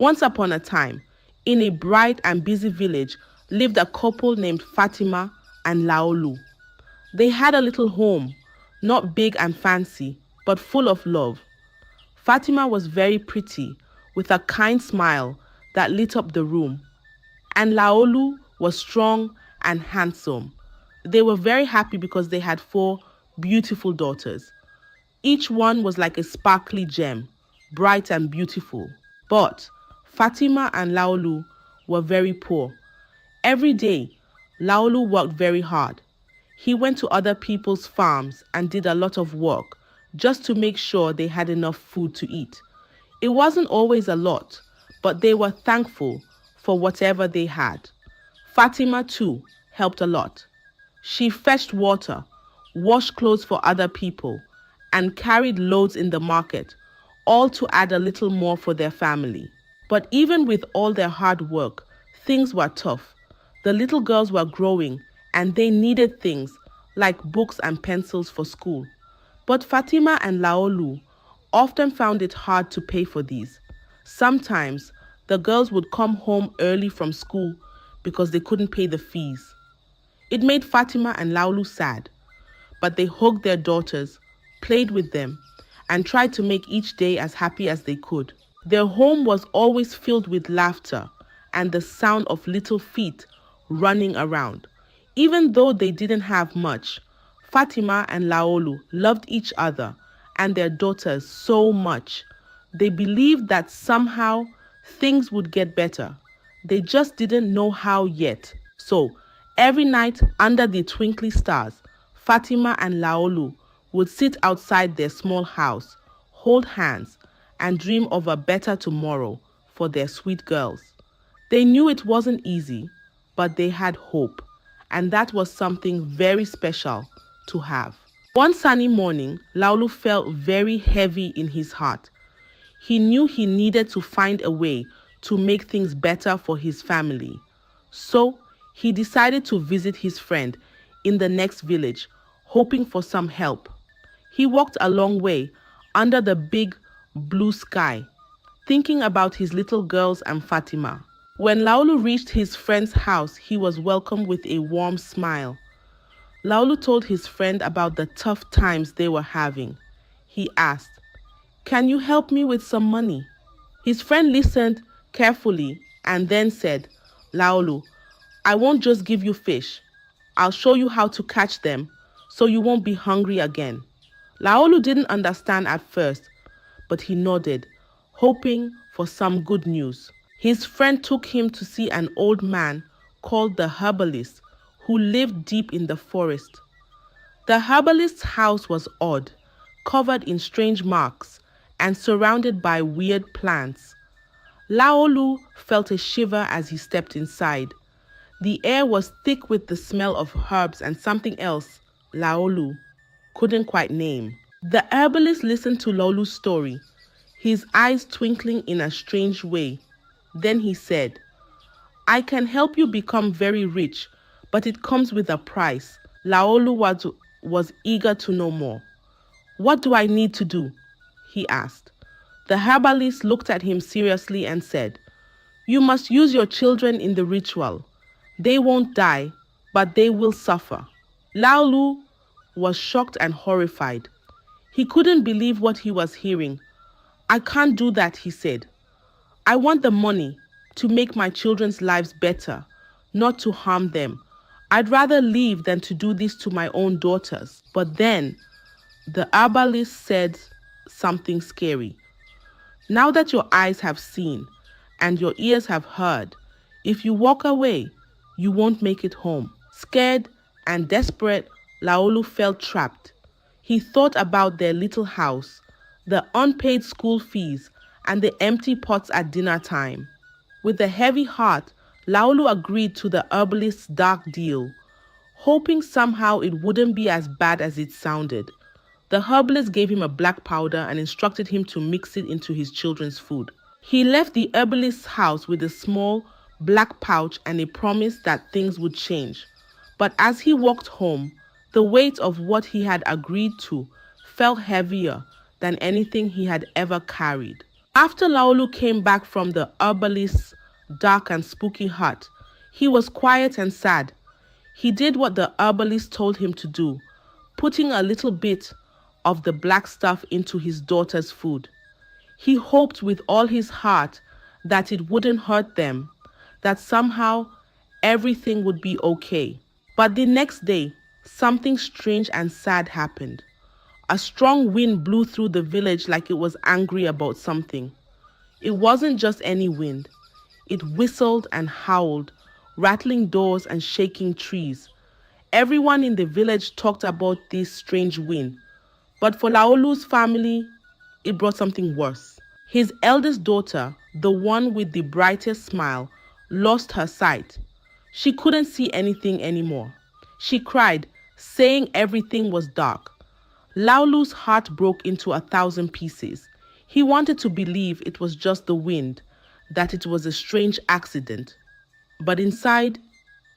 Once upon a time, in a bright and busy village, lived a couple named Fatima and Laolu. They had a little home, not big and fancy, but full of love. Fatima was very pretty, with a kind smile that lit up the room, and Laolu was strong and handsome. They were very happy because they had four beautiful daughters. Each one was like a sparkly gem, bright and beautiful. But Fatima and Laolu were very poor. Every day, Laolu worked very hard. He went to other people's farms and did a lot of work just to make sure they had enough food to eat. It wasn't always a lot, but they were thankful for whatever they had. Fatima, too, helped a lot. She fetched water, washed clothes for other people, and carried loads in the market, all to add a little more for their family. But even with all their hard work, things were tough. The little girls were growing and they needed things like books and pencils for school. But Fatima and Laolu often found it hard to pay for these. Sometimes the girls would come home early from school because they couldn't pay the fees. It made Fatima and Laolu sad, but they hugged their daughters, played with them, and tried to make each day as happy as they could. Their home was always filled with laughter and the sound of little feet running around. Even though they didn't have much, Fatima and Laolu loved each other and their daughters so much. They believed that somehow things would get better. They just didn't know how yet. So, every night under the twinkling stars, Fatima and Laolu would sit outside their small house, hold hands, and dream of a better tomorrow for their sweet girls. They knew it wasn't easy, but they had hope, and that was something very special to have. One sunny morning, Laolu felt very heavy in his heart. He knew he needed to find a way to make things better for his family. So, he decided to visit his friend in the next village, hoping for some help. He walked a long way under the big blue sky, thinking about his little girls and Fatima. When Laolu reached his friend's house, he was welcomed with a warm smile. Laolu told his friend about the tough times they were having. He asked, "Can you help me with some money?" His friend listened carefully and then said, "Laolu, I won't just give you fish. I'll show you how to catch them so you won't be hungry again." Laolu didn't understand at first, but he nodded, hoping for some good news. His friend took him to see an old man called the herbalist who lived deep in the forest. The herbalist's house was odd, covered in strange marks and surrounded by weird plants. Laolu felt a shiver as he stepped inside. The air was thick with the smell of herbs and something else Laolu couldn't quite name. The herbalist listened to Laolu's story, his eyes twinkling in a strange way. Then he said, "I can help you become very rich, but it comes with a price." Laolu was eager to know more. "What do I need to do?" he asked. The herbalist looked at him seriously and said, "You must use your children in the ritual. They won't die, but they will suffer." Laolu was shocked and horrified. He couldn't believe what he was hearing. "I can't do that," he said. "I want the money to make my children's lives better, not to harm them. I'd rather leave than to do this to my own daughters." But then the herbalist said something scary. "Now that your eyes have seen and your ears have heard, if you walk away, you won't make it home." Scared and desperate, Laolu felt trapped. He thought about their little house, the unpaid school fees, and the empty pots at dinner time. With a heavy heart, Laolu agreed to the herbalist's dark deal, hoping somehow it wouldn't be as bad as it sounded. The herbalist gave him a black powder and instructed him to mix it into his children's food. He left the herbalist's house with a small black pouch and a promise that things would change. But as he walked home, the weight of what he had agreed to felt heavier than anything he had ever carried. After Laolu came back from the herbalist's dark and spooky hut, he was quiet and sad. He did what the herbalist told him to do, putting a little bit of the black stuff into his daughter's food. He hoped with all his heart that it wouldn't hurt them, that somehow everything would be okay. But the next day, something strange and sad happened. A strong wind blew through the village like it was angry about something. It wasn't just any wind. It whistled and howled, rattling doors and shaking trees. Everyone in the village talked about this strange wind. But for Laolu's family, it brought something worse. His eldest daughter, the one with the brightest smile, lost her sight. She couldn't see anything anymore. She cried, saying everything was dark. Laolu's heart broke into 1,000 pieces. He wanted to believe it was just the wind, that it was a strange accident. But inside,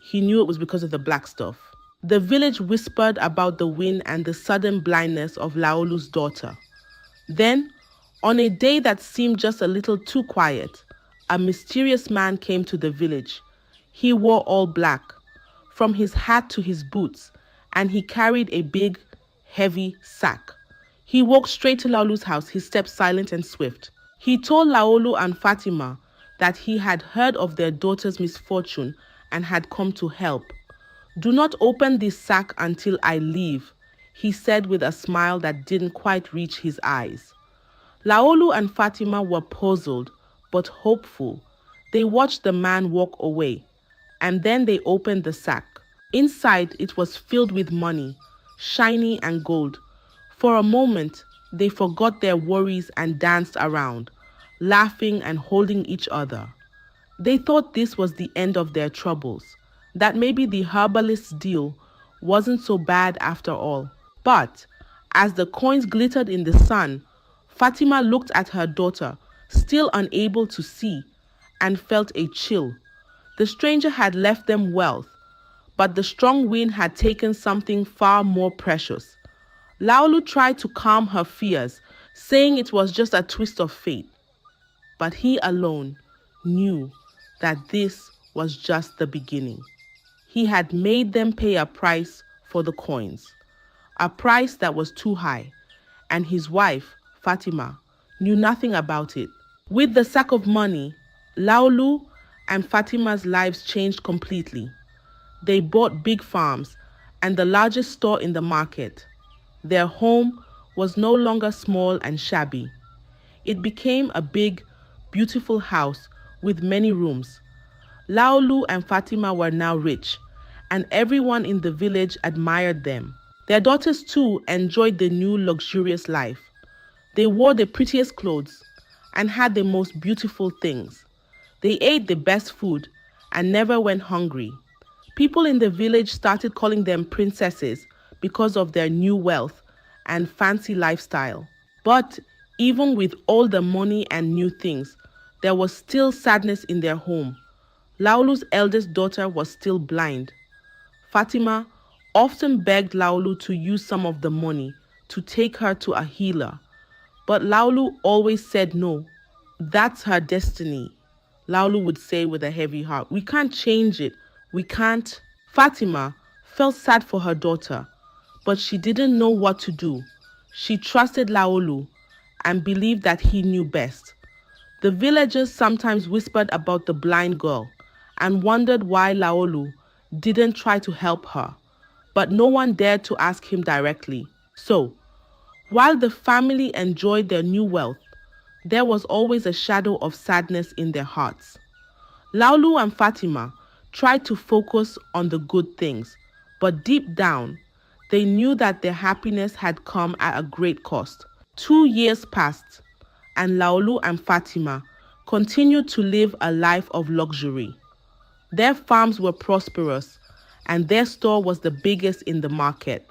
he knew it was because of the black stuff. The village whispered about the wind and the sudden blindness of Laolu's daughter. Then, on a day that seemed just a little too quiet, a mysterious man came to the village. He wore all black, from his hat to his boots, and he carried a big, heavy sack. He walked straight to Laolu's house, his steps silent and swift. He told Laolu and Fatima that he had heard of their daughter's misfortune and had come to help. "Do not open this sack until I leave," he said with a smile that didn't quite reach his eyes. Laolu and Fatima were puzzled but hopeful. They watched the man walk away, and then they opened the sack. Inside, it was filled with money, shiny and gold. For a moment, they forgot their worries and danced around, laughing and holding each other. They thought this was the end of their troubles, that maybe the herbalist's deal wasn't so bad after all. But as the coins glittered in the sun, Fatima looked at her daughter, still unable to see, and felt a chill. The stranger had left them wealth, but the strong wind had taken something far more precious. Laolu tried to calm her fears, saying it was just a twist of fate. But he alone knew that this was just the beginning. He had made them pay a price for the coins, a price that was too high, and his wife, Fatima, knew nothing about it. With the sack of money, Laolu and Fatima's lives changed completely. They bought big farms and the largest store in the market. Their home was no longer small and shabby. It became a big, beautiful house with many rooms. Laolu and Fatima were now rich, and everyone in the village admired them. Their daughters too enjoyed the new luxurious life. They wore the prettiest clothes and had the most beautiful things. They ate the best food and never went hungry. People in the village started calling them princesses because of their new wealth and fancy lifestyle. But even with all the money and new things, there was still sadness in their home. Laolu's eldest daughter was still blind. Fatima often begged Laolu to use some of the money to take her to a healer. But Laolu always said no. "That's her destiny," Laolu would say with a heavy heart. "We can't change it. We can't." Fatima felt sad for her daughter, but she didn't know what to do. She trusted Laolu and believed that he knew best. The villagers sometimes whispered about the blind girl and wondered why Laolu didn't try to help her, but no one dared to ask him directly. So, while the family enjoyed their new wealth, there was always a shadow of sadness in their hearts. Laolu and Fatima tried to focus on the good things, but deep down, they knew that their happiness had come at a great cost. 2 years passed, and Laolu and Fatima continued to live a life of luxury. Their farms were prosperous, and their store was the biggest in the market.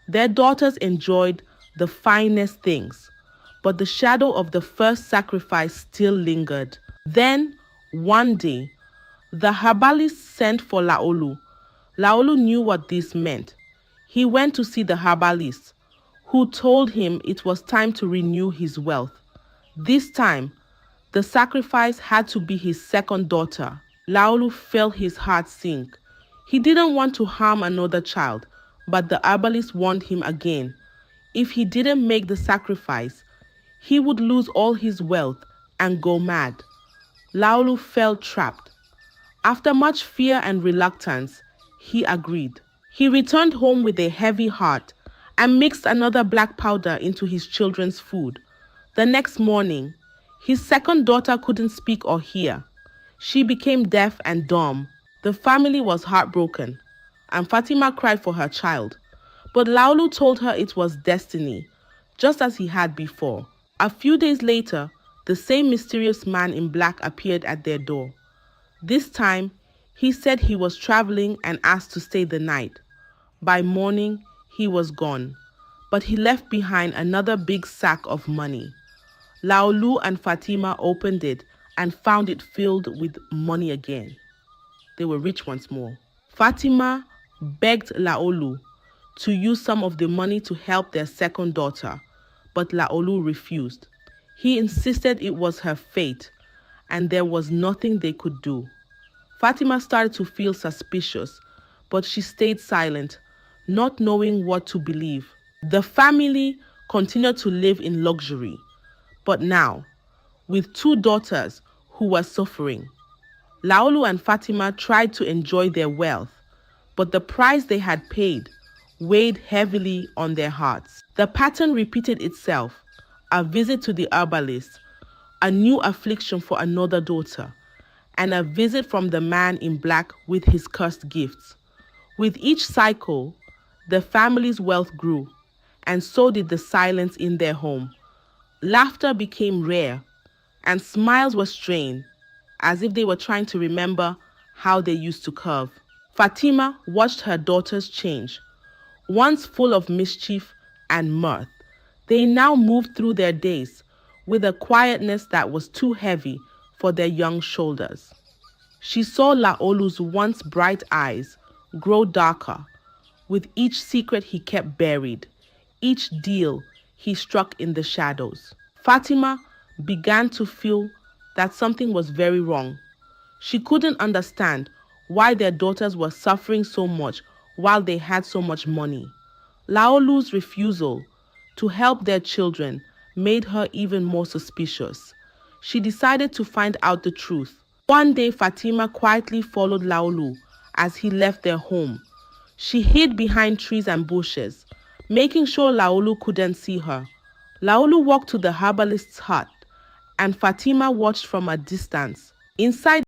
Their daughters enjoyed the finest things, but the shadow of the first sacrifice still lingered. Then, one day, the herbalist sent for Laolu. Laolu knew what this meant. He went to see the herbalist, who told him it was time to renew his wealth. This time, The sacrifice had to be his second daughter. Laolu felt his heart sink. He didn't want to harm another child, but the herbalist warned him again. If he didn't make the sacrifice, he would lose all his wealth and go mad. Laolu felt trapped. After much fear and reluctance, he agreed. He returned home with a heavy heart and mixed another black powder into his children's food. The next morning, his second daughter couldn't speak or hear. She became deaf and dumb. The family was heartbroken, and Fatima cried for her child. But Laolu told her it was destiny, just as he had before. A few days later, the same mysterious man in black appeared at their door. This time, he said he was traveling and asked to stay the night. By morning, he was gone, but he left behind another big sack of money. Laolu and Fatima opened it and found it filled with money again. They were rich once more. Fatima begged Laolu to use some of the money to help their second daughter, but Laolu refused. He insisted it was her fate, and there was nothing they could do. Fatima started to feel suspicious, but she stayed silent, not knowing what to believe. The family continued to live in luxury, but now, with two daughters who were suffering. Laolu and Fatima tried to enjoy their wealth, but the price they had paid weighed heavily on their hearts. The pattern repeated itself: a visit to the herbalist, a new affliction for another daughter, and a visit from the man in black with his cursed gifts. With each cycle, the family's wealth grew, and so did the silence in their home. Laughter became rare, and smiles were strained, as if they were trying to remember how they used to curve. Fatima watched her daughters change. Once full of mischief and mirth, they now moved through their days with a quietness that was too heavy for their young shoulders. She saw Laolu's once bright eyes grow darker with each secret he kept buried, each deal he struck in the shadows. Fatima began to feel that something was very wrong. She couldn't understand why their daughters were suffering so much while they had so much money. Laolu's refusal to help their children made her even more suspicious. She decided to find out the truth. One day, Fatima quietly followed Laolu as he left their home. She hid behind trees and bushes, making sure Laolu couldn't see her. Laolu walked to the herbalist's hut, and Fatima watched from a distance. Inside